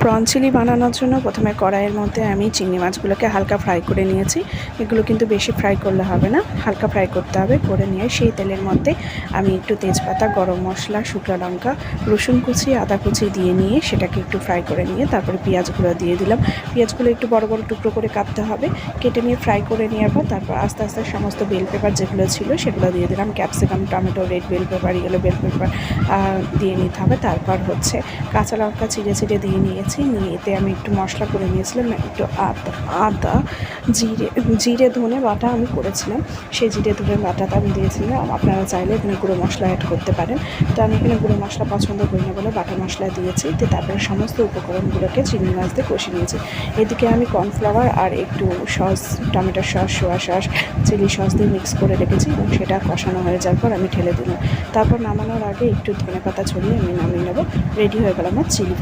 Prawn chilli বানানোর জন্য প্রথমে কড়াইয়ের মধ্যে আমি চিংড়ি মাছগুলোকে হালকা ফ্রাই করে নিয়েছি। এগুলো কিন্তু বেশি ফ্রাই করলে হবে না, হালকা ফ্রাই করতে হবে। করে নিয়ে সেই তেলের মধ্যে আমি একটু তেজপাতা, গরম মশলা, শুকনো লঙ্কা, রসুন কুচি, আদা কুচি দিয়ে নিয়ে সেটাকে একটু ফ্রাই করে নিয়ে তারপরে পেঁয়াজগুলো দিয়ে দিলাম। পেঁয়াজগুলো একটু বড় বড় টুকরো করে কাটতে হবে। কেটে নিয়ে ফ্রাই করে নেওয়ার পর তারপর আস্তে আস্তে সমস্ত বেল পেপার যেগুলো ছিল সেগুলো দিয়ে দিলাম। Capsicum, tomato, red bell pepper, yellow bell pepper দিয়ে নিতে হবে। তারপর হচ্ছে কাঁচা লঙ্কা চিড়ে চিড়ে দিয়ে নিয়েছি। নিয়ে এতে আমি একটু মশলা করে নিয়েছিলাম, একটু আদা, জিরে ধনে বাটা আমি করেছিলাম। সেই জিরে ধনে বাটাটা আমি দিয়েছিলাম। আপনারা চাইলে এখানে গুঁড়ো মশলা অ্যাড করতে পারেন, তো আমি এখানে গুঁড়ো মশলা পছন্দ করি না বলে বাটা মশলা দিয়েছি। তো তারপরে সমস্ত উপকরণগুলোকে চিংড়ি মাছ দিয়ে কষে নিয়েছি। এদিকে আমি কর্নফ্লাওয়ার আর একটু sauce, tomato sauce, soya sauce, chilli sauce দিয়ে মিক্স করে রেখেছি এবং সেটা কষানো হয়ে যাওয়ার পর আমি ঢেলে দিলাম। তারপর নামানোর আগে একটু ধনেপাতা ছড়িয়ে আমি নামিয়ে নেব। রেডি হয়ে গেল আমার চিলি।